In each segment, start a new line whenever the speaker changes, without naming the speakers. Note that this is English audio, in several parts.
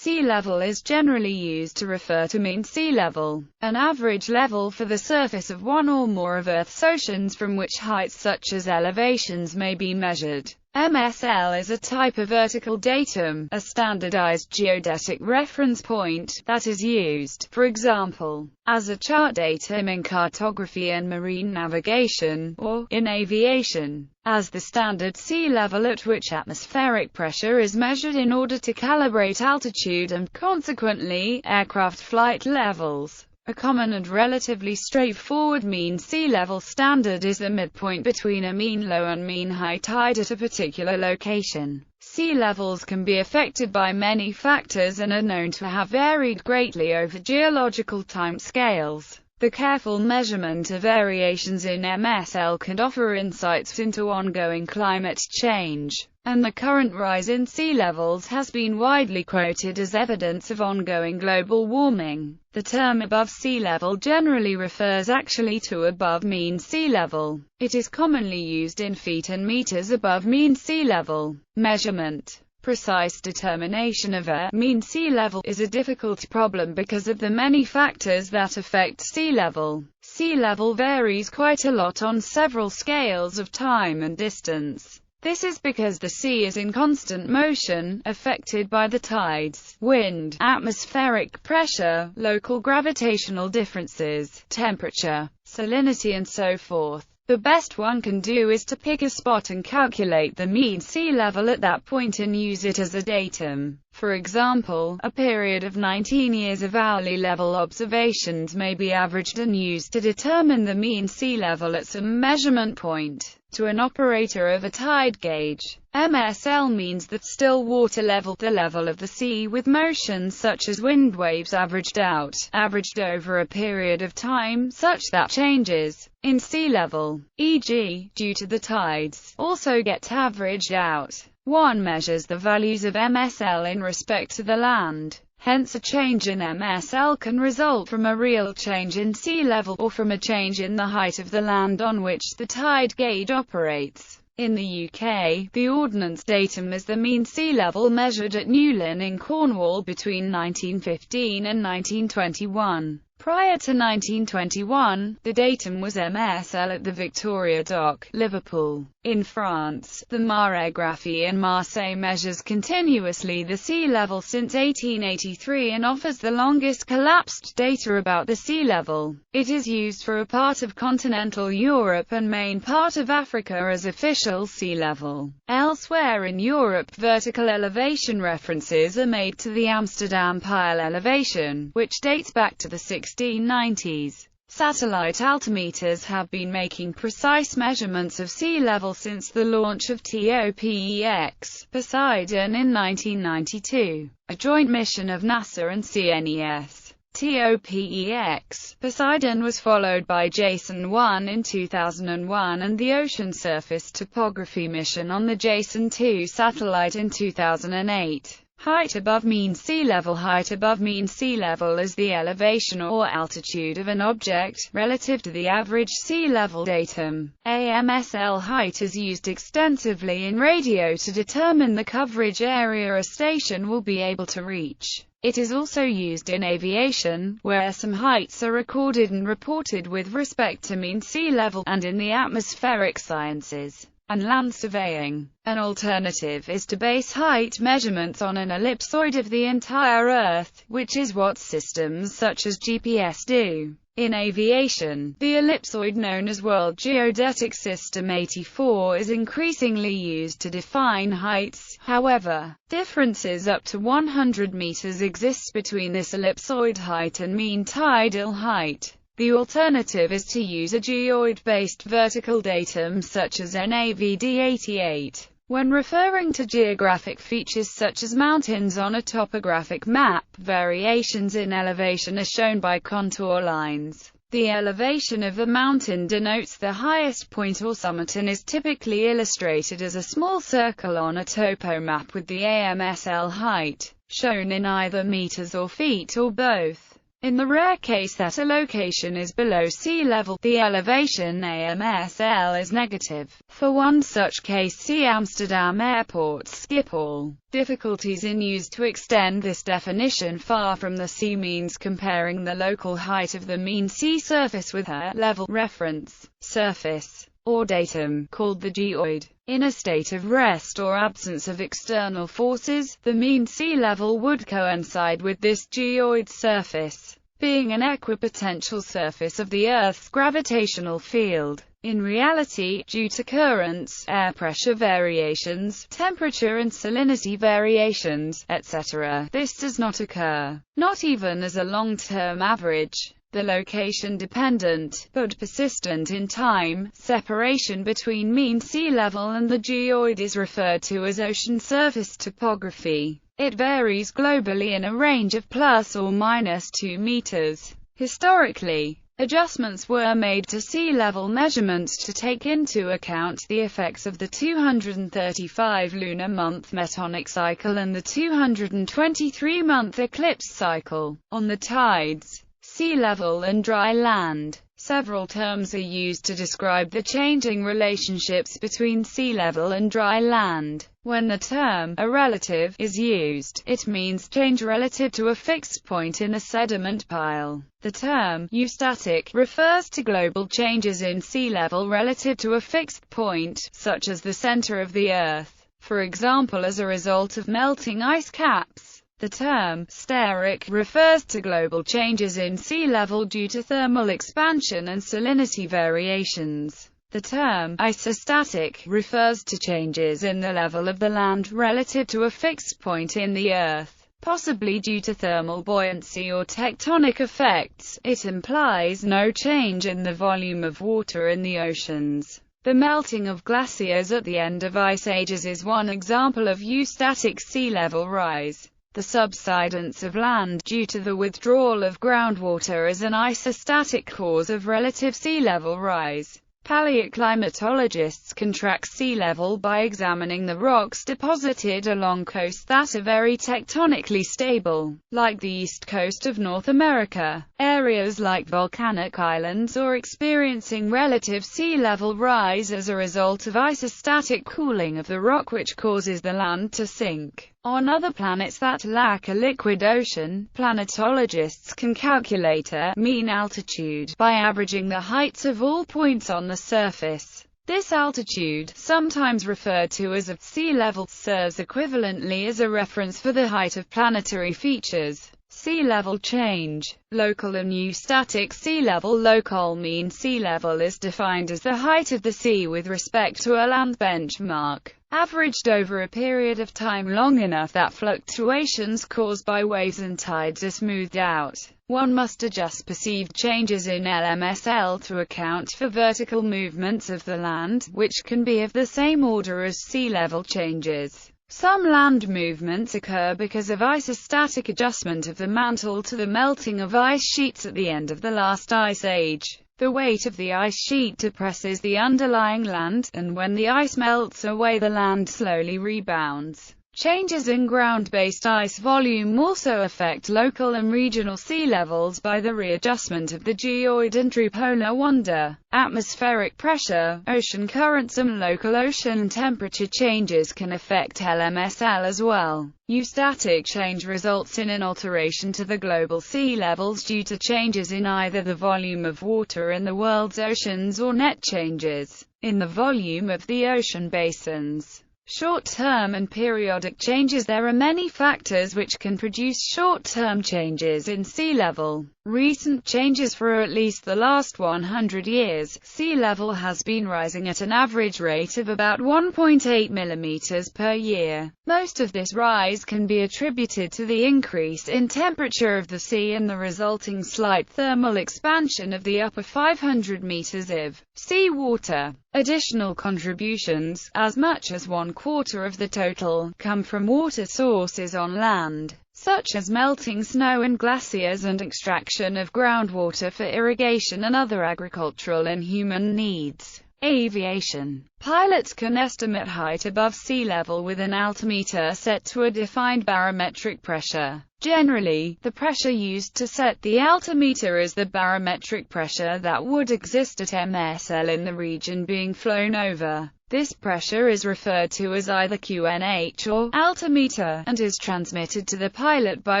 sea level is generally used to refer to mean sea level, an average level for the surface of one or more of Earth's oceans from which heights such as elevations may be measured. MSL is a type of vertical datum, a standardized geodetic reference point, that is used, for example, as a chart datum in cartography and marine navigation, or, in aviation, as the standard sea level at which atmospheric pressure is measured in order to calibrate altitude and, consequently, aircraft flight levels. A common and relatively straightforward mean sea level standard is the midpoint between a mean low and mean high tide at a particular location. Sea levels can be affected by many factors and are known to have varied greatly over geological timescales. The careful measurement of variations in MSL can offer insights into ongoing climate change, and the current rise in sea levels has been widely quoted as evidence of ongoing global warming. The term above sea level generally refers actually to above mean sea level. It is commonly used in feet and meters above mean sea level. Measurement. Precise determination of a mean sea level is a difficult problem because of the many factors that affect sea level. Sea level varies quite a lot on several scales of time and distance. This is because the sea is in constant motion, affected by the tides, wind, atmospheric pressure, local gravitational differences, temperature, salinity and so forth. The best one can do is to pick a spot and calculate the mean sea level at that point and use it as a datum. For example, a period of 19 years of hourly level observations may be averaged and used to determine the mean sea level at some measurement point. To an operator of a tide gauge, MSL means the still water level, the level of the sea with motion such as wind waves averaged over a period of time such that changes in sea level, e.g., due to the tides, also get averaged out. One measures the values of MSL in respect to the land. Hence a change in MSL can result from a real change in sea level, or from a change in the height of the land on which the tide gauge operates. In the UK, the ordnance datum is the mean sea level measured at Newlyn in Cornwall between 1915 and 1921. Prior to 1921, the datum was MSL at the Victoria Dock, Liverpool. In France, the Marégraphie in Marseille measures continuously the sea level since 1883 and offers the longest collapsed data about the sea level. It is used for a part of continental Europe and main part of Africa as official sea level. Elsewhere in Europe, vertical elevation references are made to the Amsterdam Pile elevation, which dates back to the 1690s. Satellite altimeters have been making precise measurements of sea level since the launch of TOPEX Poseidon in 1992, a joint mission of NASA and CNES. TOPEX Poseidon was followed by JASON-1 in 2001 and the Ocean Surface Topography mission on the JASON-2 satellite in 2008. Height above mean sea level. Height above mean sea level is the elevation or altitude of an object, relative to the average sea level datum. AMSL height is used extensively in radio to determine the coverage area a station will be able to reach. It is also used in aviation, where some heights are recorded and reported with respect to mean sea level, and in the atmospheric sciences and land surveying. An alternative is to base height measurements on an ellipsoid of the entire Earth, which is what systems such as GPS do. In aviation, the ellipsoid known as World Geodetic System 84 is increasingly used to define heights. However, differences up to 100 meters exist between this ellipsoid height and mean tidal height. The alternative is to use a geoid-based vertical datum such as NAVD88. When referring to geographic features such as mountains on a topographic map, variations in elevation are shown by contour lines. The elevation of a mountain denotes the highest point or summit and is typically illustrated as a small circle on a topo map with the AMSL height, shown in either meters or feet or both. In the rare case that a location is below sea level, the elevation AMSL is negative. For one such case, see Amsterdam Airport Schiphol. Difficulties in use to extend this definition far from the sea means comparing the local height of the mean sea surface with her level reference surface, or datum, called the geoid. In a state of rest or absence of external forces, the mean sea level would coincide with this geoid surface, being an equipotential surface of the Earth's gravitational field. In reality, due to currents, air pressure variations, temperature and salinity variations, etc., this does not occur, not even as a long-term average. The location-dependent, but persistent in time, separation between mean sea level and the geoid is referred to as ocean surface topography. It varies globally in a range of plus or minus 2 meters. Historically, adjustments were made to sea level measurements to take into account the effects of the 235 lunar month metonic cycle and the 223-month eclipse cycle on the tides, sea level and dry land. Several terms are used to describe the changing relationships between sea level and dry land. When the term a relative is used, it means change relative to a fixed point in a sediment pile. The term eustatic refers to global changes in sea level relative to a fixed point, such as the center of the Earth, for example as a result of melting ice caps. The term steric refers to global changes in sea level due to thermal expansion and salinity variations. The term isostatic refers to changes in the level of the land relative to a fixed point in the Earth, possibly due to thermal buoyancy or tectonic effects. It implies no change in the volume of water in the oceans. The melting of glaciers at the end of ice ages is one example of eustatic sea level rise. The subsidence of land due to the withdrawal of groundwater is an isostatic cause of relative sea level rise. Paleoclimatologists can track sea level by examining the rocks deposited along coasts that are very tectonically stable, like the east coast of North America. Areas like volcanic islands or experiencing relative sea level rise as a result of isostatic cooling of the rock, which causes the land to sink. On other planets that lack a liquid ocean, planetologists can calculate a mean altitude by averaging the heights of all points on the surface. This altitude, sometimes referred to as a sea level, serves equivalently as a reference for the height of planetary features. Sea level change. Local and eustatic sea level. Local mean sea level is defined as the height of the sea with respect to a land benchmark, averaged over a period of time long enough that fluctuations caused by waves and tides are smoothed out. One must adjust perceived changes in LMSL to account for vertical movements of the land, which can be of the same order as sea level changes. Some land movements occur because of isostatic adjustment of the mantle to the melting of ice sheets at the end of the last ice age. The weight of the ice sheet depresses the underlying land, and when the ice melts away, the land slowly rebounds. Changes in ground-based ice volume also affect local and regional sea levels by the readjustment of the geoid and true polar wander. Atmospheric pressure, ocean currents and local ocean temperature changes can affect LMSL as well. Eustatic change results in an alteration to the global sea levels due to changes in either the volume of water in the world's oceans or net changes in the volume of the ocean basins. Short-term and periodic changes. There are many factors which can produce short-term changes in sea level. Recent changes. For at least the last 100 years, sea level has been rising at an average rate of about 1.8 millimeters per year. Most of this rise can be attributed to the increase in temperature of the sea and the resulting slight thermal expansion of the upper 500 meters of sea water. Additional contributions, as much as 1/4 of the total, come from water sources on land, such as melting snow and glaciers, and extraction of groundwater for irrigation and other agricultural and human needs. Aviation. Pilots can estimate height above sea level with an altimeter set to a defined barometric pressure. Generally, the pressure used to set the altimeter is the barometric pressure that would exist at MSL in the region being flown over. This pressure is referred to as either QNH or altimeter, and is transmitted to the pilot by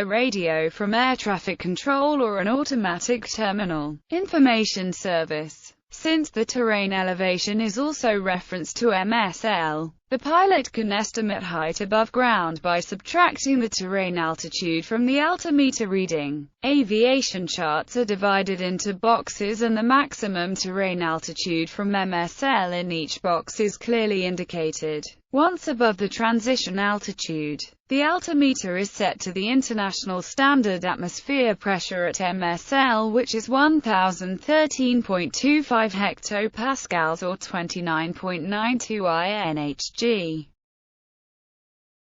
radio from air traffic control or an automatic terminal information service. Since the terrain elevation is also referenced to MSL, the pilot can estimate height above ground by subtracting the terrain altitude from the altimeter reading. Aviation charts are divided into boxes and the maximum terrain altitude from MSL in each box is clearly indicated. Once above the transition altitude, the altimeter is set to the international standard atmosphere pressure at MSL, which is 1013.25 hectopascals or 29.92 INHG.